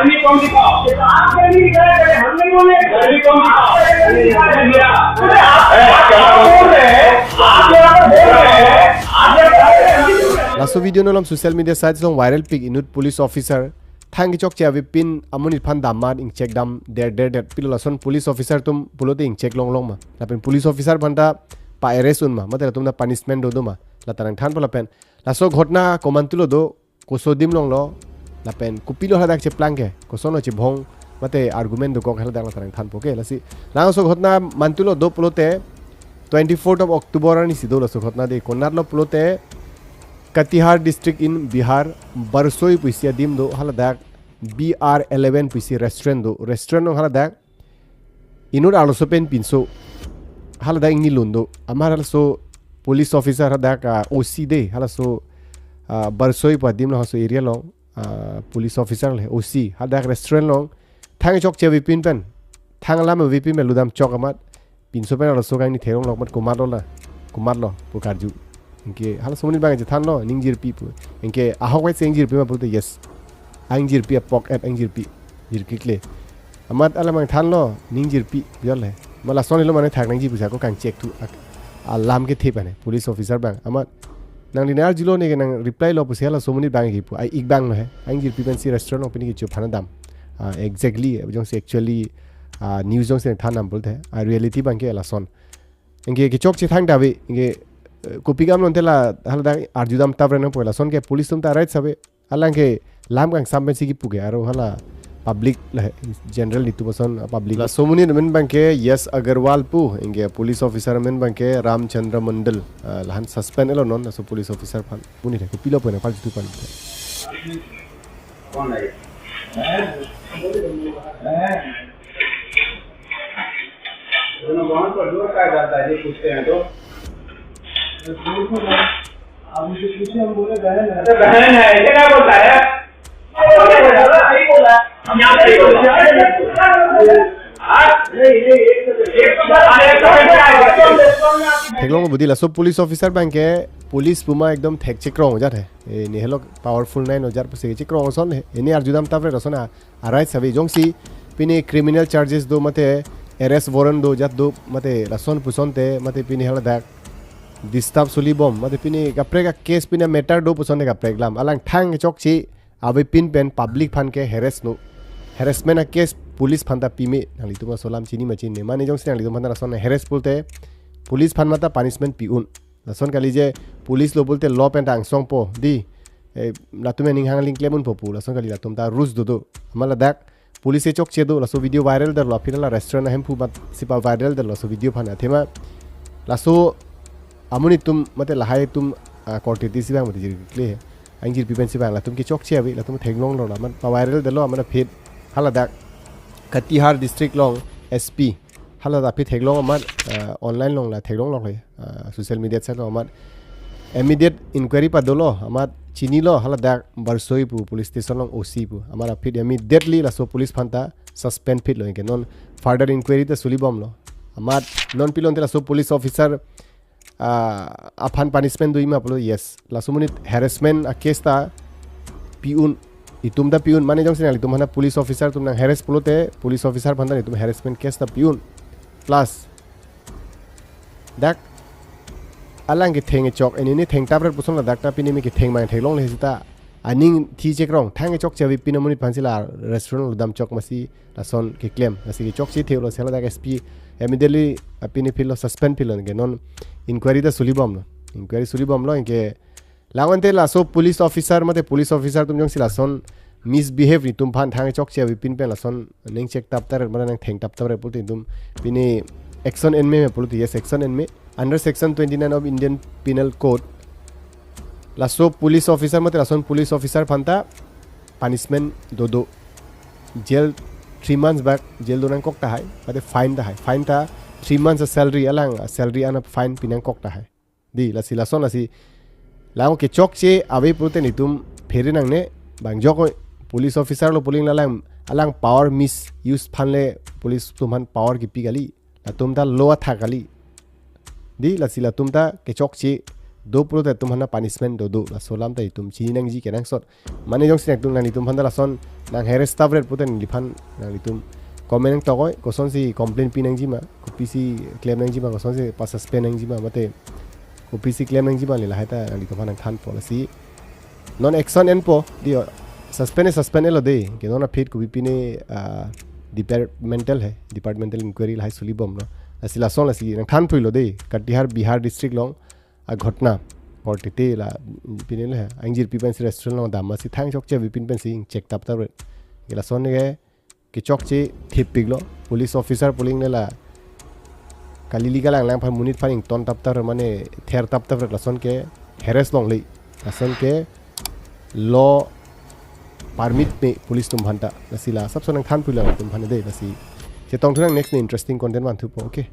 गर्मी कौन दिखाओ? आप गर्मी दिखाया करे, हम नहीं बोले गर्मी कौन दिखाओ? आप बोल रहे हैं, आप यहाँ पर बोल रहे हैं, आप laso video no lam social media sites long viral pic inut police officer thang chok che avi pin amunit phan damar ing check dam der pilo lason police officer tum pulote ing check long ma la pen police officer banda pa arrest un ma mate tum na punishment do ma la tarang than pala pen laso ghotna komantulo do kosodim long lo la pen kupilo hadak che planke kosono che bhong mate argument do ko hela dak la tarang than poke lasi laso ghotna mantulo do pulote 24th of October ani sido laso ghotna de konar lo pulote Katihar district in Bihar Barsoi puisia dim do haladak BR11 puisi restaurant do restaurant no haladak inur aloso pen pinso haladak ni lundo amar also police officer haladak OC de halaso Barsoi pa dim no haso area long police officer le OC haladak restaurant long thang chok che vipin pen thang lam vipin me ludam chok amat pinso pen aloso gang ni therong long mat kumar lo pukarju इनके हाल सोनी बांगे जथान लो निंजिर P पु इनके आहक white सेंजिर पी मा पुते यस आंजिर पी पॉक एट आंजिर पी जिरकिकले अमत अला मांग थान लो निंजिर पी बियले मला सोनी लो माने थाक निंजिर पुसा को कांग चेक थु अलाम के थे पाने पुलिस ऑफिसर बांग अमत नंग दिनार जिलो ने नंग रिप्लाई लो पुसे हाला सोनी बांगे की पु आई इक बांग नो है आंजिर पी पेंसी रेस्टोरेंट ओपन की चुप फाना दाम एग्जैक्टली जों से एक्चुअली न्यूज़ जों से थान नाम बोलते हैं आ रियलिटी बांगे अला सोन इनके की चोक चे थांग दावे इनके Kupigam non tela halda arjudam tabrena pola son ke police tum ta right sabe halang ke lam kang samben sigi puge aro hala public general nitu person public la somuni men banke yes agarwal pu inge police officer men banke ramchandra mandal lahan suspend elo non so police officer phan puni re kupilo pone pal tu pan कौन है? दोनों वहाँ पर जोर का जाता है, ये पूछते हैं तो अब मुझे पूछे हम बोले बहन है। बहन है, ये क्या बोलता है? सही बोला। हम यहाँ पे थेगलोंग बुद्धि लासो पुलिस ऑफिसर बैंक के पुलिस पुमा एकदम थेक चिक्रों हो जाते हैं ये हेलो पावरफुल नाइन हो जाते हैं चिक्रों हो सोन है इन्हें अर्जुदम तापरे रसोना आराइट सभी जोंसी पिने क्रिमिनल चार्जेस दो मते अरेस्ट वारंट दो जात दो मते रसोन पुसोनते मते पिने हेलो दैक डिस्टर्ब सुलीबोम मते पिने कपरेगा केस पिने मैटर दो पुसोने का प्रेगलाम अलग ठंग चौकची अभी पिन पेन पब्लिक फन के हेरेसमेंट केस पुलिस फंदा पीमे नाली तुम सोलाम चीनी मचीन ने माने जोंसी नाली तुम फंदा रसोन हेरेस बोलते पुलिस फन मता पनिशमेंट पीउन रसोन का लीजिए पुलिस लो बोलते लॉ पेंट आंगसोंग पो दी लातुमे निंग लिंक लेमुन पो पु रसोन का लीला तुम ता रूल्स दो हमारा दैक पुलिस से चौक चेदो लसो वीडियो वायरल दर फिर रेस्टोरेंट हम फू मत सिपा वायरल दर लसो वीडियो फना थेमा लसो अमुनि तुम मते लहाय तुम क्वांटिटी सिबा मते जिरक्ले अंजिर पिपेन सिबा ला तुम के चौक छे अभी ला तुम थेगलोंग लो मन वायरल दलो हमना फिर हाला दा कटिहार डिस्ट्रिक्ट लोंग एसपी हाला दा फिर थेगलोंग अमर ऑनलाइन लोंग ला थेगलोंग लोंग सोशल मीडिया से लो अमर इमीडिएट इंक्वायरी पा दलो अमर चीनी लो हाला दा बरसोई पु पुलिस स्टेशन लोंग ओसी पु हमारा फिर इमीडिएटली ला सो पुलिस फंता सस्पेंड फिर लोंगे नॉन फर्दर इंक्वायरी ते सुलीबम लो अमर नॉन पिलोन ते ला सो पुलिस ऑफिसर अफान पनिशमेंट दुई में यस लासुमुनि हेरेसमेंट केस ता पीउन इतुम दा पीउन माने जों सिनाली तुम हना पुलिस ऑफिसर तुम ना हेरेस पुलोते पुलिस ऑफिसर फंदा तुम हेरेसमेंट केस ता पीउन प्लस दैक अलंग के थेंगे चौक एनी थेंग ताब्रेट पुसों ला दाकता पिनी में के थेंग माने थेगलोंग ले हिता अनिंग थी चेक रोंग थांगे चौक चेवी पिनो मुनि फांसिला रेस्टोरेंट लुदाम चौक मसी लासन के क्लेम मसी के चौक ची थेलो सेला दाक एसपी इमीडिएटली पिनी फिलो सस्पेंड फिलो के नॉन इंक्वायरी दा सुलीबम लो इंक्वायरी सुलीबम लो इनके लावंते लासो पुलिस ऑफिसर मते पुलिस ऑफिसर तुम जों सिलासन मिसबिहेव नी तुम फान थांगे चौक चे पिन पे लासन नेंग चेक तापतर मन नेंग थेंग तापतर पुलते तुम पिनी एक्शन एन में पुलते यस एक्शन एन में under section 29 of Indian penal code lasso police officer मते लासन पुलिस ऑफिसर फंता पनिशमेंट दो जेल 3 months back जेल दोनों कोकता है मते फाइन ता है फाइन ता 3 months सैलरी अलग सैलरी अन फाइन पिनंग कोकता है दी लसी लासन लसी लाओ के चौक चे अवे पुलते नी तुम फेरे नंगने बांगजो को पुलिस ऑफिसर लो पुलिंग लालाम अलग पावर मिस यूज फानले पुलिस तुमहन पावर की पी गली ला तुम ता लो था गली दी लसी ला तुम ता के चौक चे do pro te tum hana punishment do la solam tai tum chi nang ji kenang sot mane jong sinak tung nang tum handa la son nang harass staff ret puten liphan nang tum comment to koi ko son si complaint pi nang ji ma ko pc claim nang ji ma ko son si pa suspend nang ji ma mate ko pc claim nang ji ma le la haita nang tum hana than policy non action en po dio suspend lo de ke non fit ko bipine departmental inquiry la suli bom no asila son la si nang than phuilo de Katihar Bihar district long a घटना और टिटे ला पिने ले अंजीर पिपन से restaurant लो दामा सी थांग चोक चे Vipin pen सी check तब तब गेला सोन ने के चोक चे थिप पिगलो पुलिस ऑफिसर पुलिंग ने ला काली लीगल लांग फा मुनिट फाइंग तन तब तब माने थेर तब तब लसन के हेरेस लोंग ले लसन के लॉ परमिट में पुलिस तुम भंटा लसीला सब सोन खान पुला तुम भने दे लसी जे तोंग थुनंग नेक्स्ट इंटरेस्टिंग कंटेंट वन थुपो ओके